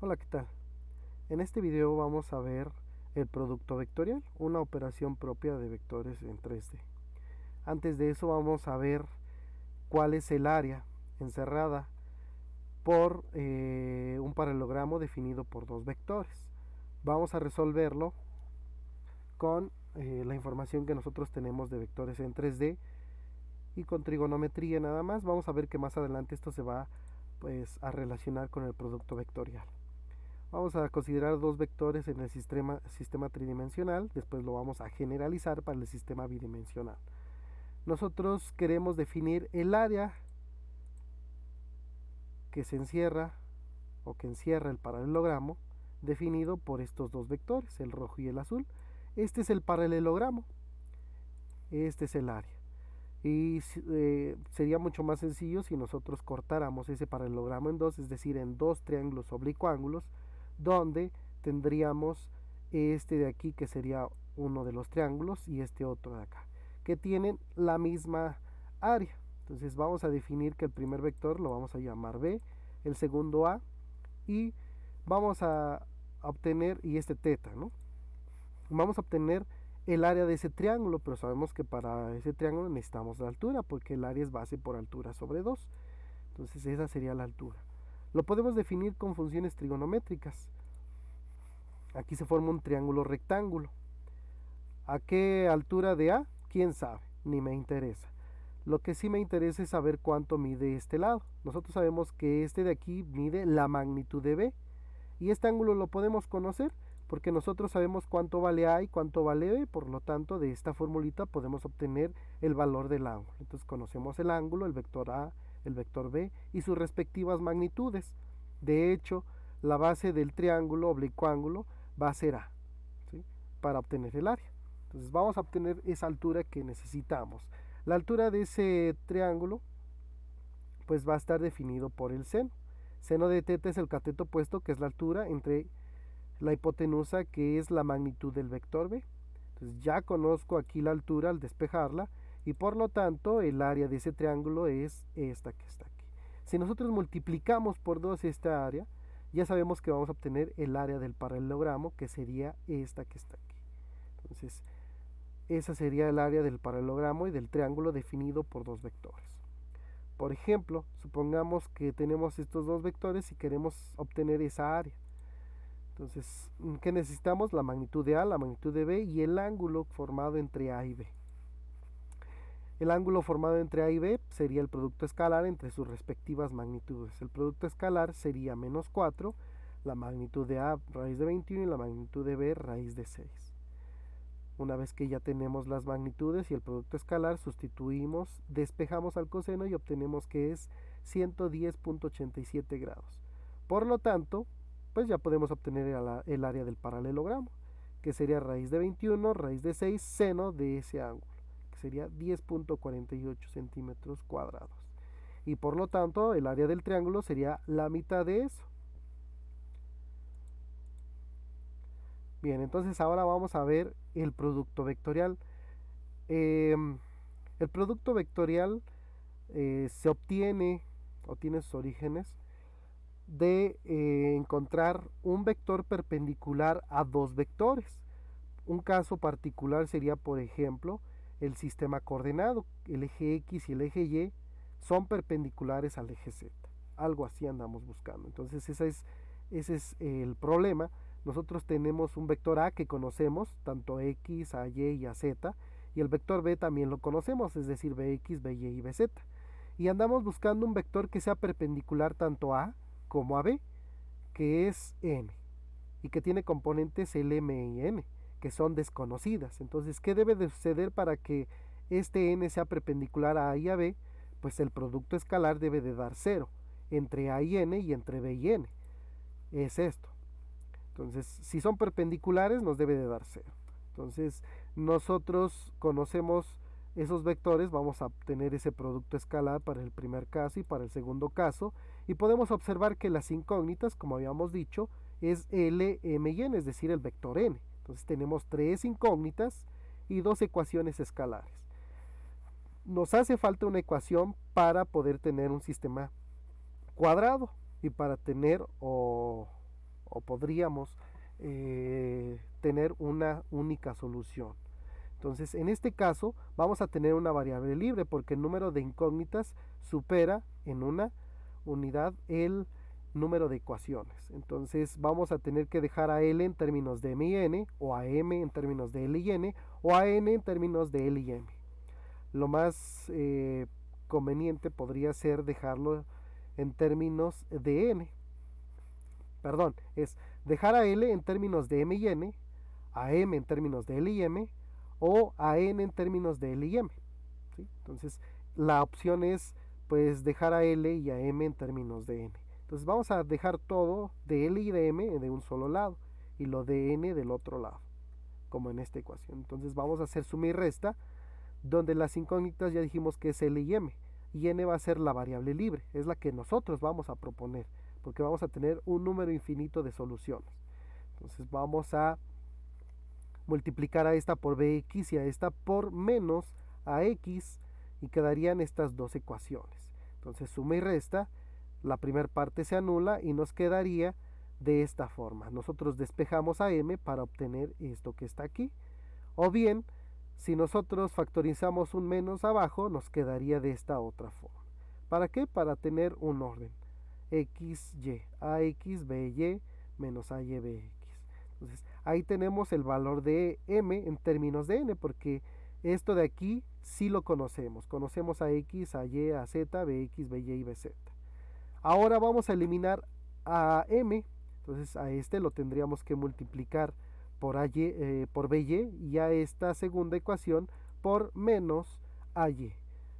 Hola, ¿qué tal? En este video vamos a ver el producto vectorial, una operación propia de vectores en 3D. Antes de eso vamos a ver cuál es el área encerrada por un paralelogramo definido por dos vectores. Vamos a resolverlo con la información que nosotros tenemos de vectores en 3D y con trigonometría nada más. Vamos a ver que más adelante esto se va a relacionar con el producto vectorial. Vamos a considerar dos vectores en el sistema tridimensional, después lo vamos a generalizar para el sistema bidimensional. Nosotros queremos definir el área que se encierra o que encierra el paralelogramo definido por estos dos vectores, el rojo y el azul. Este es el paralelogramo, este es el área. Y sería mucho más sencillo si nosotros cortáramos ese paralelogramo en dos, es decir, en dos triángulos oblicuángulos, donde tendríamos este de aquí que sería uno de los triángulos y este otro de acá, que tienen la misma área. Entonces vamos a definir que el primer vector lo vamos a llamar B, el segundo A, y vamos a obtener, y este teta, ¿no? Vamos a obtener el área de ese triángulo, pero sabemos que para ese triángulo necesitamos la altura, porque el área es base por altura sobre 2. Entonces esa sería la altura. Lo podemos definir con funciones trigonométricas. Aquí se forma un triángulo rectángulo. ¿A qué altura de A? ¿Quién sabe? Ni me interesa. Lo que sí me interesa es saber cuánto mide este lado. Nosotros sabemos que este de aquí mide la magnitud de B. Y este ángulo lo podemos conocer porque nosotros sabemos cuánto vale A y cuánto vale B. Por lo tanto, de esta formulita podemos obtener el valor del ángulo. Entonces conocemos el ángulo, el vector A, el vector B y sus respectivas magnitudes. De hecho, la base del triángulo oblicuángulo va a ser A, ¿sí?, para obtener el área. Entonces vamos a obtener esa altura que necesitamos. La altura de ese triángulo pues va a estar definido por el seno. Seno de teta es el cateto opuesto, que es la altura, entre la hipotenusa, que es la magnitud del vector B. Entonces ya conozco aquí la altura al despejarla y por lo tanto el área de ese triángulo es esta que está aquí. Si nosotros multiplicamos por 2 esta área, ya sabemos que vamos a obtener el área del paralelogramo, que sería esta que está aquí. Entonces esa sería el área del paralelogramo y del triángulo definido por dos vectores. Por ejemplo, supongamos que tenemos estos dos vectores y queremos obtener esa área. Entonces, ¿qué necesitamos? La magnitud de A, la magnitud de B y el ángulo formado entre A y B. El ángulo formado entre A y B sería el producto escalar entre sus respectivas magnitudes. El producto escalar sería menos 4, la magnitud de A raíz de 21 y la magnitud de B raíz de 6. Una vez que ya tenemos las magnitudes y el producto escalar, sustituimos, despejamos al coseno y obtenemos que es 110.87 grados. Por lo tanto, pues ya podemos obtener el área del paralelogramo, que sería raíz de 21, raíz de 6, seno de ese ángulo, que sería 10.48 centímetros cuadrados. Y por lo tanto, el área del triángulo sería la mitad de eso. Bien, entonces ahora vamos a ver el producto vectorial. El producto vectorial se obtiene o tiene sus orígenes de encontrar un vector perpendicular a dos vectores. Un caso particular sería, por ejemplo, el sistema coordenado. El eje X y el eje Y son perpendiculares al eje Z. Algo así andamos buscando. Entonces ese es el problema. Nosotros tenemos un vector A que conocemos, tanto X, a Y y a Z, y el vector B también lo conocemos, es decir, Bx, By y Bz. Y andamos buscando un vector que sea perpendicular tanto a como a B, que es n, y que tiene componentes Lm y n, que son desconocidas. Entonces, ¿qué debe de suceder para que este n sea perpendicular a y a B? Pues el producto escalar debe de dar 0 entre a y n y entre b y n. Es esto. Entonces, si son perpendiculares, nos debe de dar 0. Entonces, nosotros conocemos esos vectores, vamos a obtener ese producto escalar para el primer caso y para el segundo caso, y podemos observar que las incógnitas, como habíamos dicho, es L, M y N, es decir, el vector N. Entonces tenemos 3 incógnitas y 2 ecuaciones escalares. Nos hace falta una ecuación para poder tener un sistema cuadrado y para tener o podríamos tener una única solución. Entonces, en este caso, vamos a tener una variable libre porque el número de incógnitas supera en una unidad el número de ecuaciones. Entonces, vamos a tener que dejar a L en términos de M y N, o a M en términos de L y N, o a N en términos de L y M. Lo más conveniente podría ser dejarlo en términos de N. Perdón, es dejar a L en términos de M y N, a M en términos de L y M, o a N en términos de L y M. ¿Sí? Entonces, la opción es pues dejar a L y a M en términos de N. Entonces vamos a dejar todo de L y de M de un solo lado y lo de N del otro lado, como en esta ecuación. Entonces vamos a hacer suma y resta, donde las incógnitas ya dijimos que es L y M, y N va a ser la variable libre, es la que nosotros vamos a proponer, porque vamos a tener un número infinito de soluciones. Entonces vamos a multiplicar a esta por bx y a esta por menos ax, y quedarían estas dos ecuaciones. Entonces suma y resta, la primera parte se anula y nos quedaría de esta forma. Nosotros despejamos a m para obtener esto que está aquí. O bien, si nosotros factorizamos un menos abajo, nos quedaría de esta otra forma. ¿Para qué? Para tener un orden. xy, ax, by, menos ay, bx. Entonces, ahí tenemos el valor de m en términos de n, porque esto de aquí sí lo conocemos. Conocemos a x, a y, a z, bx, by y bz. Ahora vamos a eliminar a m. Entonces, a este lo tendríamos que multiplicar por by, y a esta segunda ecuación por menos ay.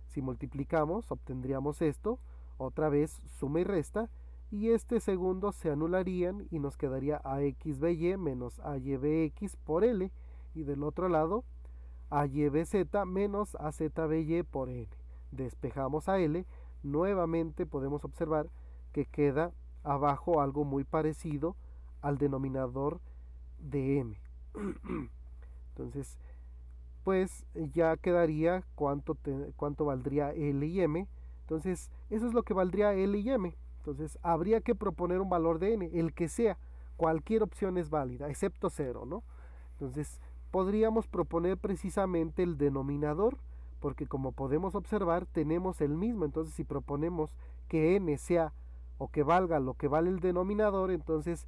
Si multiplicamos, obtendríamos esto, otra vez suma y resta, y este segundo se anularían y nos quedaría ax by menos ay bx por l, y del otro lado ay bz menos az by por n. Despejamos a l, nuevamente podemos observar que queda abajo algo muy parecido al denominador de m. Entonces, pues ya quedaría cuánto valdría L y M. Entonces, eso es lo que valdría L y M. Entonces, habría que proponer un valor de N, el que sea. Cualquier opción es válida, excepto 0, ¿no? Entonces, podríamos proponer precisamente el denominador, porque como podemos observar, tenemos el mismo. Entonces, si proponemos que N sea o que valga lo que vale el denominador, entonces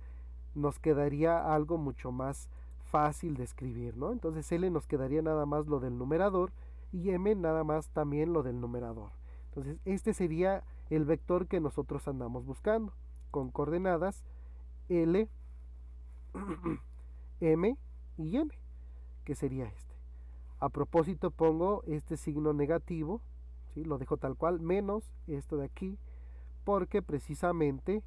nos quedaría algo mucho más fácil de escribir, ¿no? Entonces L nos quedaría nada más lo del numerador y M nada más también lo del numerador. Entonces este sería el vector que nosotros andamos buscando, con coordenadas L, M y N, que sería este. A propósito pongo este signo negativo, ¿sí? Lo dejo tal cual, menos esto de aquí, porque precisamente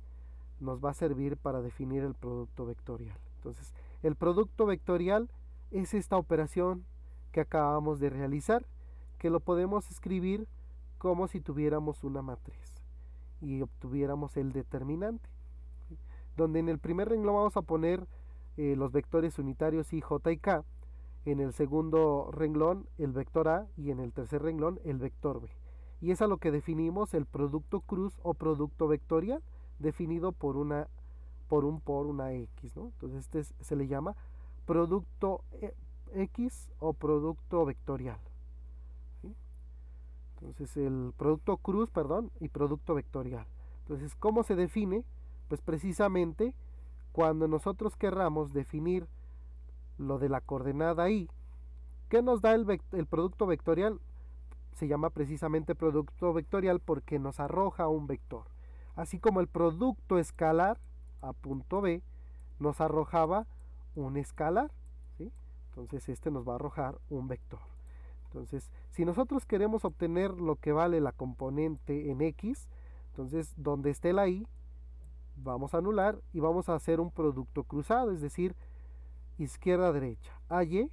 nos va a servir para definir el producto vectorial. Entonces, el producto vectorial es esta operación que acabamos de realizar, que lo podemos escribir como si tuviéramos una matriz y obtuviéramos el determinante, ¿sí? Donde en el primer renglón vamos a poner los vectores unitarios i, j y k, en el segundo renglón el vector a y en el tercer renglón el vector b. Y es a lo que definimos el producto cruz o producto vectorial, definido por una x, ¿no? Entonces este se le llama producto x o producto vectorial, ¿sí? Entonces el producto cruz, perdón, y producto vectorial. Entonces, ¿cómo se define? Pues precisamente cuando nosotros querramos definir lo de la coordenada i, ¿qué nos da el producto vectorial? Se llama precisamente producto vectorial porque nos arroja un vector. Así como el producto escalar a punto B nos arrojaba un escalar, ¿sí? Entonces este nos va a arrojar un vector. Entonces, si nosotros queremos obtener lo que vale la componente en X, entonces donde esté la Y, vamos a anular y vamos a hacer un producto cruzado, es decir, izquierda-derecha. AY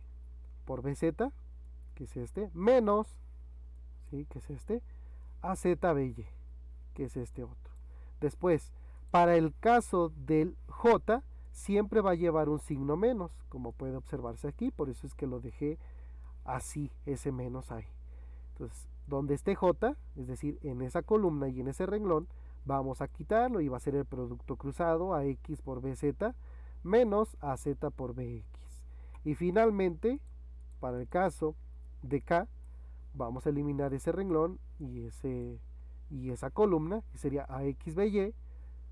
por BZ, que es este, menos, ¿sí? Que es este, AZBY, que es este otro. Después, para el caso del J, siempre va a llevar un signo menos, como puede observarse aquí, por eso es que lo dejé así, ese menos ahí. Entonces, donde esté J, es decir, en esa columna y en ese renglón, Vamos a quitarlo y va a ser el producto cruzado AX por BZ menos AZ por BX. Y finalmente, para el caso de K, vamos a eliminar ese renglón y esa columna, que sería AXBY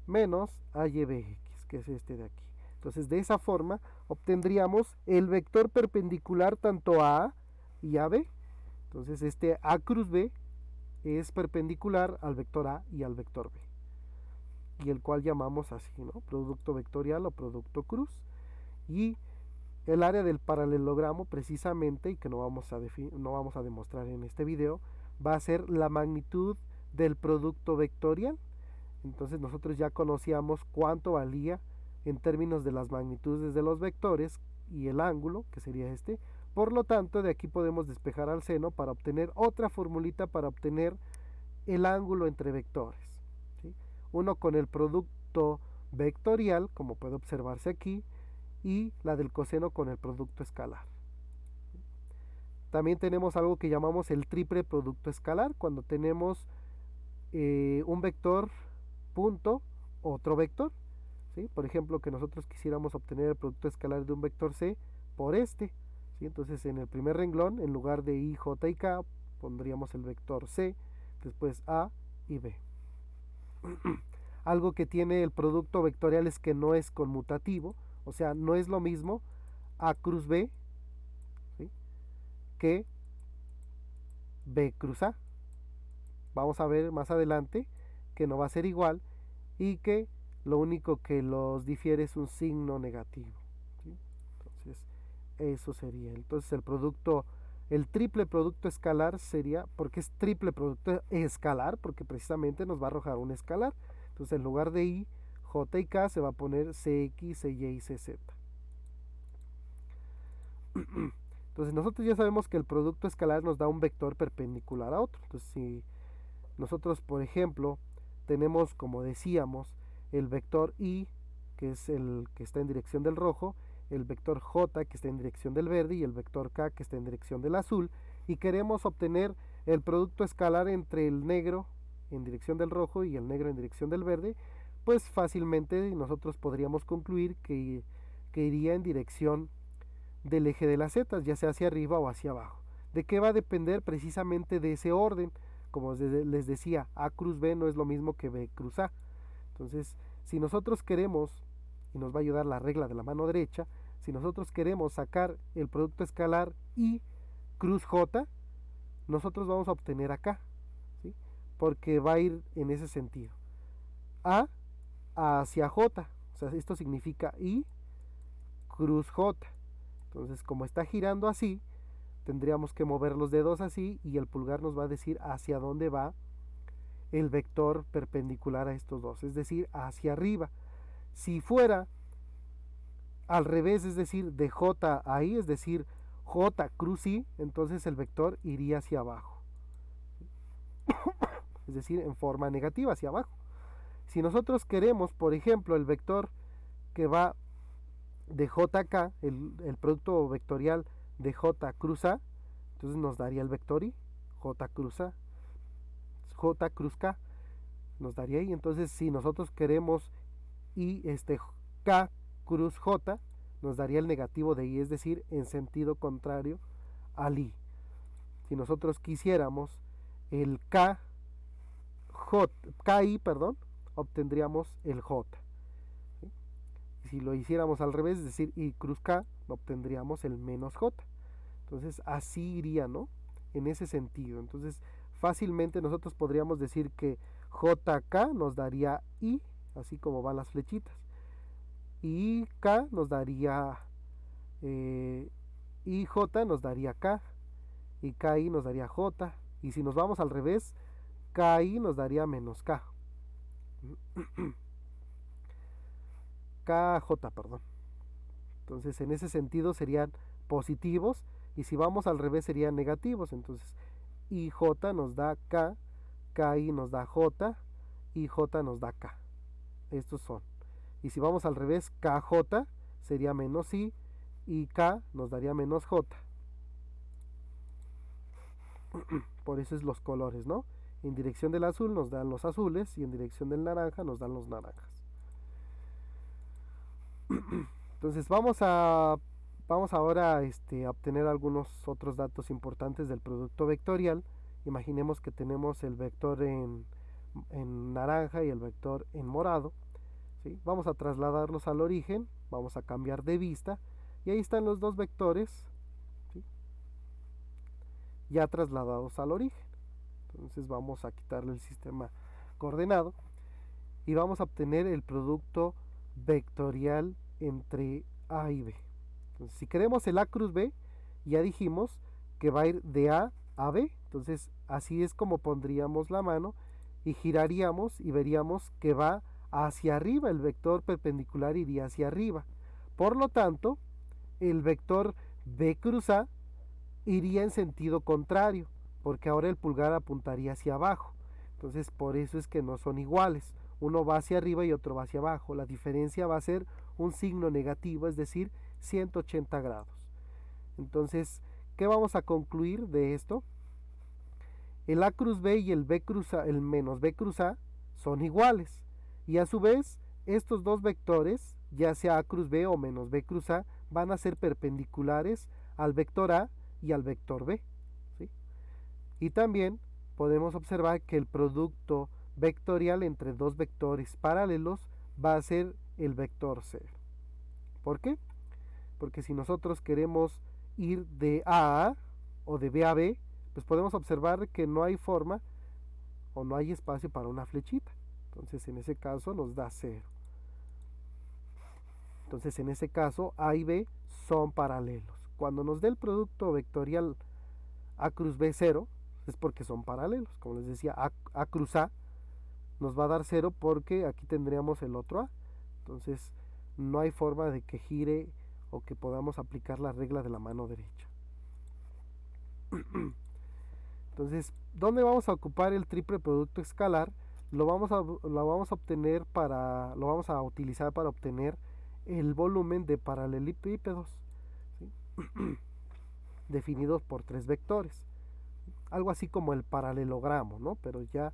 menos AYBX, que es este de aquí. Entonces, de esa forma obtendríamos el vector perpendicular tanto a A y a B. Entonces, este A cruz B es perpendicular al vector A y al vector B, y el cual llamamos así, ¿no? Producto vectorial o producto cruz. Y el área del paralelogramo precisamente, y que no vamos a demostrar en este video, va a ser la magnitud del producto vectorial. Entonces nosotros ya conocíamos cuánto valía en términos de las magnitudes de los vectores y el ángulo, que sería este. Por lo tanto, de aquí podemos despejar al seno para obtener otra formulita para obtener el ángulo entre vectores, ¿sí? Uno con el producto vectorial, como puede observarse aquí, y la del coseno con el producto escalar. También tenemos algo que llamamos el triple producto escalar, cuando tenemos un vector, punto, otro vector, ¿sí? Por ejemplo, que nosotros quisiéramos obtener el producto escalar de un vector C por este, ¿sí? Entonces en el primer renglón, en lugar de I, J y K, pondríamos el vector C, después A y B. Algo que tiene el producto vectorial es que no es conmutativo, o sea, no es lo mismo A cruz B, ¿sí?, que B cruz A. Vamos a ver más adelante que no va a ser igual y que lo único que los difiere es un signo negativo, ¿sí? Entonces, eso sería. Entonces, el triple producto escalar sería, ¿por qué es triple producto escalar? Porque precisamente nos va a arrojar un escalar. Entonces, en lugar de I, J y K se va a poner CX, CY y CZ. Entonces, nosotros ya sabemos que el producto escalar nos da un vector perpendicular a otro. Entonces, si nosotros, por ejemplo, tenemos, como decíamos, el vector I, que es el que está en dirección del rojo, el vector J, que está en dirección del verde, y el vector K, que está en dirección del azul, y queremos obtener el producto escalar entre el negro en dirección del rojo y el negro en dirección del verde, pues fácilmente nosotros podríamos concluir que iría en dirección del eje de las zetas, ya sea hacia arriba o hacia abajo. ¿De qué va a depender? Precisamente de ese orden. Como les decía, A cruz B no es lo mismo que B cruz A. Entonces, si nosotros queremos, y nos va a ayudar la regla de la mano derecha, si nosotros queremos sacar el producto escalar I cruz J, nosotros vamos a obtener acá, ¿sí?, porque va a ir en ese sentido. A hacia J, o sea, esto significa I cruz J. Entonces, como está girando así, tendríamos que mover los dedos así y el pulgar nos va a decir hacia dónde va el vector perpendicular a estos dos, es decir, hacia arriba. Si fuera al revés, es decir, de J a I, es decir, J cruz I, entonces el vector iría hacia abajo, es decir, en forma negativa hacia abajo. Si nosotros queremos, por ejemplo, el vector que va de J a K, el producto vectorial de J cruz A, entonces nos daría el vector I, J cruz A, J cruz K, nos daría I. Entonces, si nosotros queremos I, K cruz J, nos daría el negativo de I, es decir, en sentido contrario al I. Si nosotros quisiéramos el KI, obtendríamos el J. Si lo hiciéramos al revés, es decir, I cruz K, obtendríamos el menos J. Entonces, así iría, ¿no?, en ese sentido. Entonces, fácilmente nosotros podríamos decir que JK nos daría I, así como van las flechitas. Y K nos daría IJ nos daría K. Y KI nos daría J. Y si nos vamos al revés, KI nos daría menos K. KJ, perdón. Entonces, en ese sentido serían positivos. Y si vamos al revés serían negativos. Entonces, IJ nos da K, KI nos da J, IJ nos da K. Estos son. Y si vamos al revés, KJ sería menos I y K nos daría menos J. Por eso es los colores, ¿no? En dirección del azul nos dan los azules y en dirección del naranja nos dan los naranjas. Entonces vamos ahora a obtener algunos otros datos importantes del producto vectorial. Imaginemos que tenemos el vector en naranja y el vector en morado. ¿Sí? Vamos a trasladarlos al origen, vamos a cambiar de vista y ahí están los dos vectores, ¿sí? Ya trasladados al origen. Entonces vamos a quitarle el sistema coordenado y vamos a obtener el producto vectorial entre A y B. Entonces, si queremos el A cruz B, ya dijimos que va a ir de A a B. Entonces así es como pondríamos la mano y giraríamos y veríamos que va hacia arriba, el vector perpendicular iría hacia arriba. Por lo tanto, el vector B cruz A iría en sentido contrario, porque ahora el pulgar apuntaría hacia abajo. Entonces por eso es que no son iguales. Uno va hacia arriba y otro va hacia abajo. La diferencia va a ser un signo negativo, es decir, 180 grados. Entonces, ¿qué vamos a concluir de esto? El A cruz B y el el menos B cruz A son iguales. Y a su vez, estos dos vectores, ya sea A cruz B o menos B cruz A, van a ser perpendiculares al vector A y al vector B. ¿Sí? Y también podemos observar que el producto vectorial entre dos vectores paralelos va a ser el vector 0. ¿Por qué? Porque si nosotros queremos ir de A a A o de B a B, pues podemos observar que no hay forma o no hay espacio para una flechita. Entonces en ese caso nos da 0. Entonces en ese caso A y B son paralelos. Cuando nos dé el producto vectorial A cruz B 0, es porque son paralelos. Como les decía, A cruz A nos va a dar 0 porque aquí tendríamos el otro A. Entonces no hay forma de que gire o que podamos aplicar la regla de la mano derecha. Entonces, ¿dónde vamos a ocupar el triple producto escalar? Lo vamos a utilizar para obtener el volumen de paralelepípedos, ¿sí? Definidos por tres vectores. Algo así como el paralelogramo, ¿no? Pero ya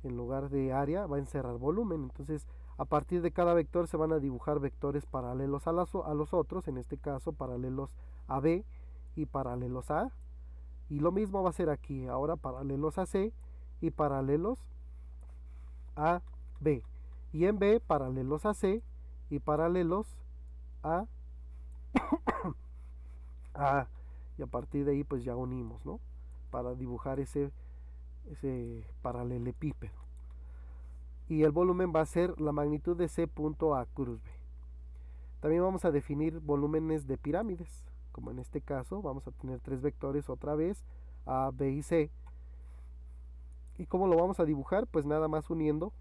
en lugar de área va a encerrar volumen. Entonces, a partir de cada vector se van a dibujar vectores paralelos a los otros, en este caso paralelos a B y paralelos a A. Y lo mismo va a ser aquí, ahora paralelos a C y paralelos a B. Y en B paralelos a C y paralelos a A. Y a partir de ahí pues ya unimos, ¿no? Para dibujar ese paralelepípedo. Y el volumen va a ser la magnitud de C punto A cruz B. También vamos a definir volúmenes de pirámides. Como en este caso vamos a tener tres vectores otra vez, A, B y C. ¿Y cómo lo vamos a dibujar? Pues nada más uniendo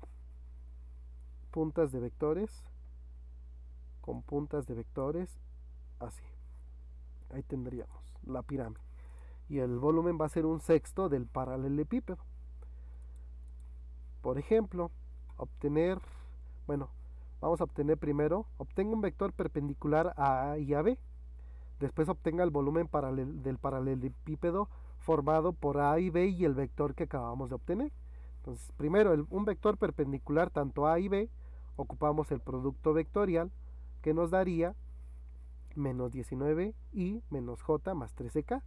puntas de vectores con puntas de vectores, así. Ahí tendríamos la pirámide. Y el volumen va a ser un sexto del paralelepípedo. Por ejemplo, vamos a obtener primero, obtenga un vector perpendicular a A y a B. Después obtenga el volumen del paralelepípedo formado por A y B y el vector que acabamos de obtener. Entonces, primero un vector perpendicular tanto A y B, ocupamos el producto vectorial que nos daría menos 19 y menos J más 13K.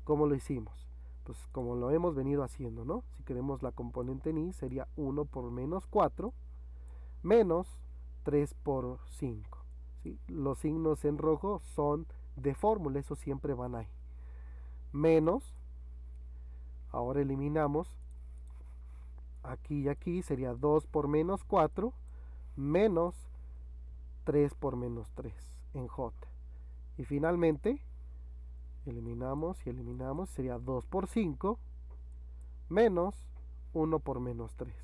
¿Cómo lo hicimos? Pues como lo hemos venido haciendo, ¿no? Si queremos la componente en I sería 1 por menos 4 menos 3 por 5. ¿Sí? Los signos en rojo son de fórmula, eso siempre van ahí. Menos, ahora eliminamos aquí y aquí, sería 2 por menos 4 menos 3 por menos 3 en J. Y finalmente eliminamos y eliminamos, sería 2 por 5 menos 1 por menos 3,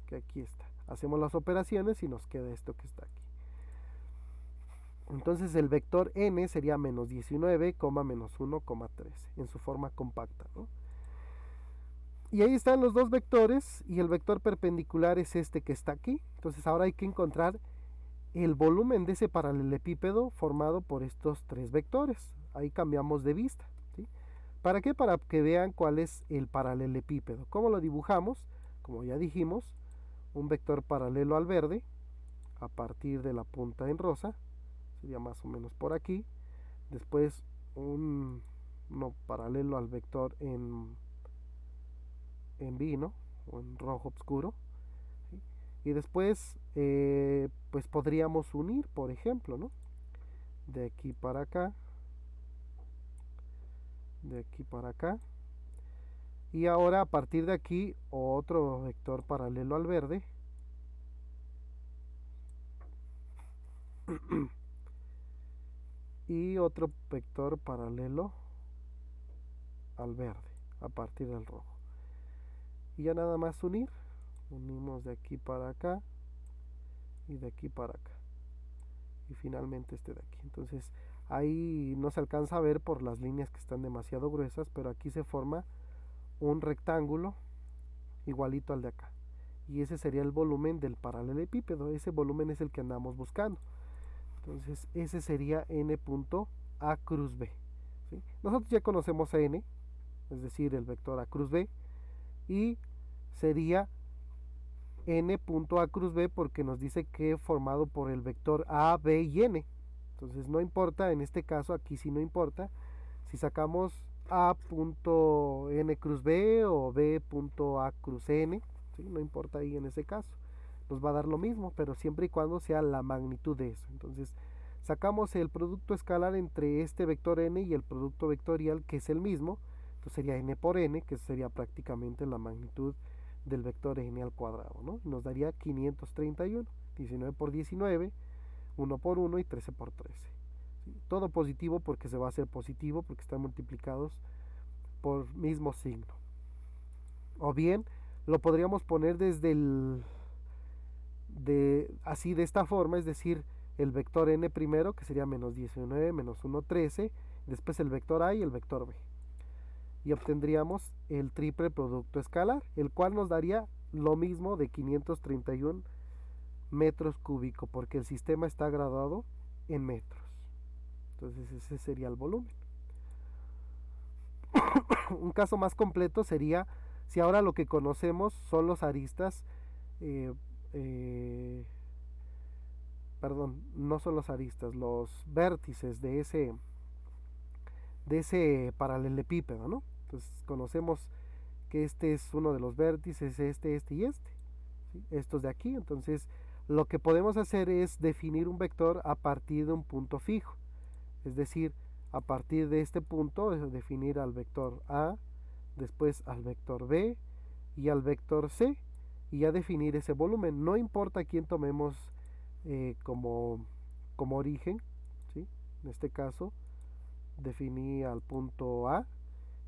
que aquí está. Hacemos las operaciones y nos queda esto que está aquí. Entonces el vector n sería menos 19, menos 1, 13 en su forma compacta, ¿no? Y ahí están los dos vectores y el vector perpendicular es este que está aquí. Entonces ahora hay que encontrar el volumen de ese paralelepípedo formado por estos tres vectores. Ahí cambiamos de vista, ¿sí? ¿Para qué? Para que vean cuál es el paralelepípedo. ¿Cómo lo dibujamos? Como ya dijimos, un vector paralelo al verde a partir de la punta en rosa, sería más o menos por aquí. Después uno paralelo al vector en vino o en rojo oscuro, ¿sí? Y después pues podríamos unir, por ejemplo, ¿no? De aquí para acá, de aquí para acá, y ahora a partir de aquí otro vector paralelo al verde y otro vector paralelo al verde a partir del rojo, y ya nada más unimos de aquí para acá y de aquí para acá, y finalmente este de aquí. Entonces ahí no se alcanza a ver por las líneas que están demasiado gruesas, pero aquí se forma un rectángulo igualito al de acá, y ese sería el volumen del paralelepípedo. Ese volumen es el que andamos buscando. Entonces ese sería n punto a cruz b, ¿sí? Nosotros ya conocemos a n, es decir, el vector a cruz b, y sería n punto a cruz b porque nos dice que formado por el vector a, b y n. Entonces no importa, en este caso aquí sí no importa si sacamos a punto n cruz b o b punto a cruz n, ¿sí? No importa ahí en ese caso, nos va a dar lo mismo, pero siempre y cuando sea la magnitud de eso. Entonces sacamos el producto escalar entre este vector n y el producto vectorial, que es el mismo. Entonces sería n por n, que sería prácticamente la magnitud del vector n al cuadrado, ¿no? Nos daría 531, 19 por 19, 1 por 1 y 13 por 13. ¿Sí? Todo positivo porque se va a hacer positivo, porque están multiplicados por mismo signo. O bien lo podríamos poner desde así de esta forma, es decir, el vector n primero, que sería menos 19, menos 1, 13, después el vector a y el vector b. Y obtendríamos el triple producto escalar, el cual nos daría lo mismo de 531 metros cúbicos, porque el sistema está graduado en metros. Entonces ese sería el volumen. Un caso más completo sería si ahora lo que conocemos son los aristas, eh, eh, perdón, no son los aristas, los vértices de ese paralelepípedo, ¿no? Entonces conocemos que este es uno de los vértices, este y este, ¿sí? Estos de aquí. Entonces lo que podemos hacer es definir un vector a partir de un punto fijo, es decir, a partir de este punto definir al vector A, después al vector B y al vector C, y ya definir ese volumen. No importa quién tomemos como origen, ¿sí? En este caso definí al punto A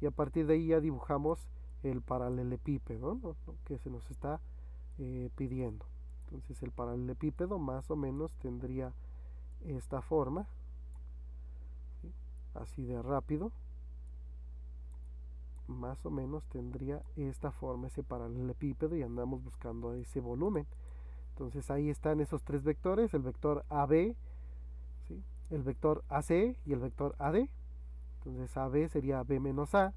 y a partir de ahí ya dibujamos el paralelepípedo, ¿no? Que se nos está pidiendo. Entonces el paralelepípedo más o menos tendría esta forma, ¿sí? Así de rápido, más o menos tendría esta forma ese paralelepípedo, y andamos buscando ese volumen. Entonces ahí están esos tres vectores, el vector AB, ¿sí? El vector AC y el vector AD. Entonces AB sería B menos A,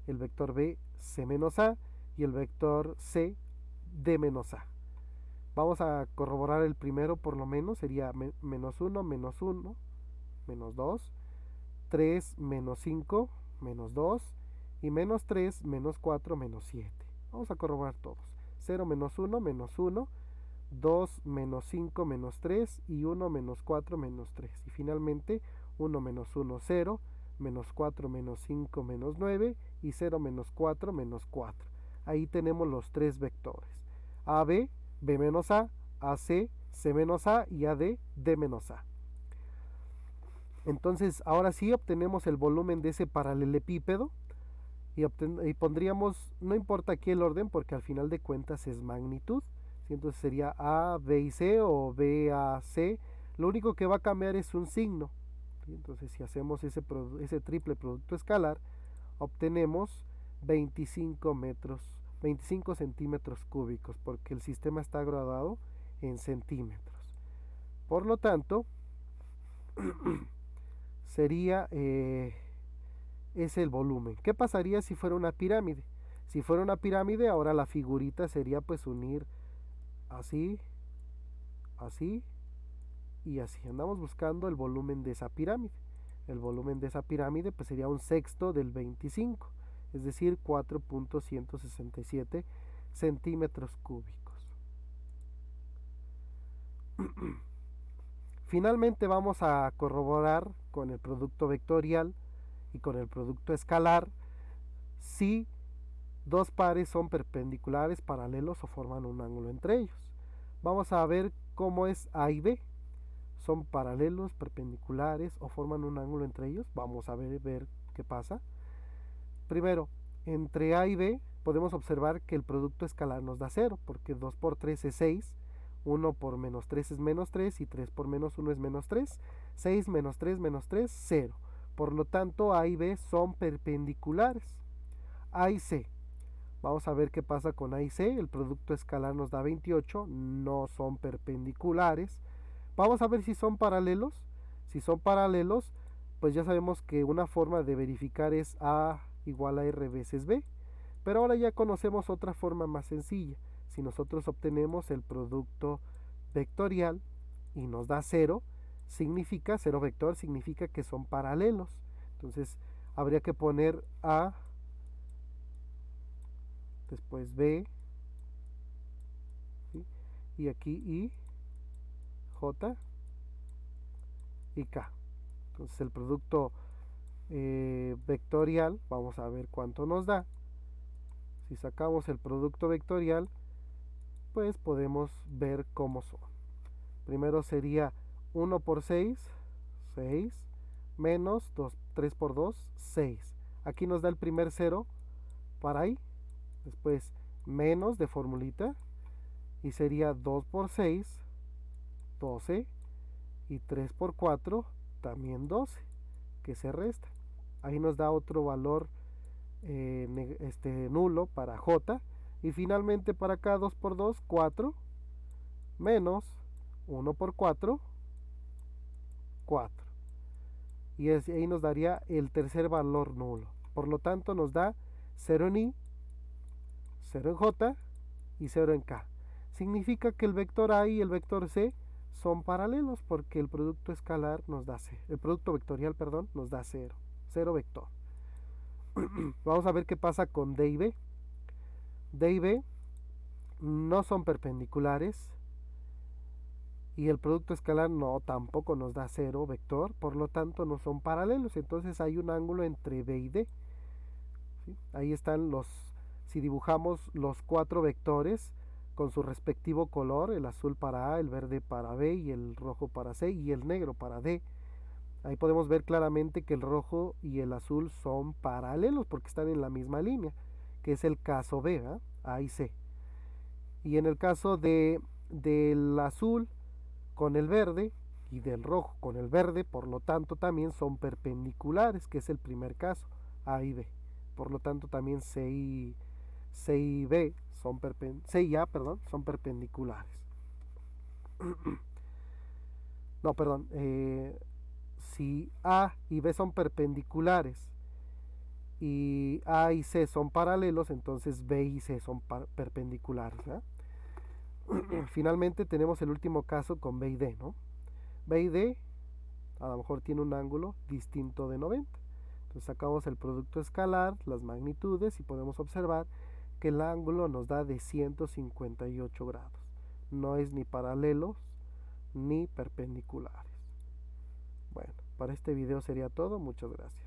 el vector B C menos A y el vector C D menos A. Vamos a corroborar el primero por lo menos, sería menos 1, menos 2, 3, menos 5, menos 2 y menos 3, menos 4, menos 7. Vamos a corroborar todos. 0, menos 1, menos 1, 2, menos 5, menos 3 y 1, menos 4, menos 3. Y finalmente 1, menos 1, 0, menos 4, menos 5, menos 9 y 0, menos 4, menos 4. Ahí tenemos los tres vectores. AB, B menos A, AC, C menos A y AD, D menos A. Entonces ahora sí obtenemos el volumen de ese paralelepípedo y pondríamos, no importa aquí el orden porque al final de cuentas es magnitud, ¿sí? Entonces sería A, B y C o B, A, C. Lo único que va a cambiar es un signo, ¿sí? Entonces si hacemos ese triple producto escalar, obtenemos 25 centímetros cúbicos, porque el sistema está graduado en centímetros. Por lo tanto, sería es el volumen. ¿Qué pasaría si fuera una pirámide? Si fuera una pirámide, ahora la figurita sería pues unir así, así y así. Andamos buscando el volumen de esa pirámide. El volumen de esa pirámide pues sería un sexto del 25, es decir, 4.167 centímetros cúbicos. Finalmente vamos a corroborar con el producto vectorial y con el producto escalar si dos pares son perpendiculares, paralelos o forman un ángulo entre ellos. Vamos a ver cómo es A y B. ¿Son paralelos, perpendiculares o forman un ángulo entre ellos? Vamos a ver qué pasa. Primero, entre A y B podemos observar que el producto escalar nos da 0, porque 2 por 3 es 6, 1 por menos 3 es menos 3 y 3 por menos 1 es menos 3. 6 menos 3 menos 3, 0. Por lo tanto, A y B son perpendiculares. A y C. Vamos a ver qué pasa con A y C. El producto escalar nos da 28, no son perpendiculares. Vamos a ver si son paralelos. Si son paralelos, pues ya sabemos que una forma de verificar es A igual a R veces B. Pero ahora ya conocemos otra forma más sencilla. Si nosotros obtenemos el producto vectorial y nos da 0, significa, 0 vector, significa que son paralelos. Entonces habría que poner A, después B, ¿sí? Y aquí I, J y K. Entonces el producto vectorial, vamos a ver cuánto nos da. Si sacamos el producto vectorial, pues podemos ver cómo son. Primero sería 1 por 6, 6, menos 2, 3 por 2, 6. Aquí nos da el primer 0 para ahí. Después menos de formulita. Y sería 2 por 6, 12. Y 3 por 4, también 12. Que se resta. Ahí nos da otro valor nulo para J. Y finalmente para acá 2 por 2, 4. Menos 1 por 4, 4. Y ahí nos daría el tercer valor nulo. Por lo tanto nos da 0 en I, 0 en J y 0 en K. Significa que el vector A y el vector C son paralelos porque el producto escalar nos da 0. El producto vectorial, perdón, nos da 0. 0 vector. Vamos a ver qué pasa con D y B. D y B no son perpendiculares y el producto escalar no tampoco nos da 0 vector, por lo tanto no son paralelos, entonces hay un ángulo entre B y D. ¿Sí? Ahí están si dibujamos los 4 vectores con su respectivo color, el azul para A, el verde para B y el rojo para C y el negro para D. Ahí podemos ver claramente que el rojo y el azul son paralelos porque están en la misma línea, que es el caso B, ¿eh? A y C. Y en el caso del azul con el verde y del rojo con el verde, por lo tanto también son perpendiculares, que es el primer caso, A y B. Por lo tanto también C y B C y A, perdón, son perpendiculares. No, perdón, si A y B son perpendiculares y A y C son paralelos, entonces B y C son perpendiculares, ¿eh? Finalmente tenemos el último caso con B y D, ¿no? B y D a lo mejor tiene un ángulo distinto de 90. Entonces sacamos el producto escalar, las magnitudes y podemos observar que el ángulo nos da de 158 grados. No es ni paralelos ni perpendiculares. Bueno, para este video sería todo. Muchas gracias.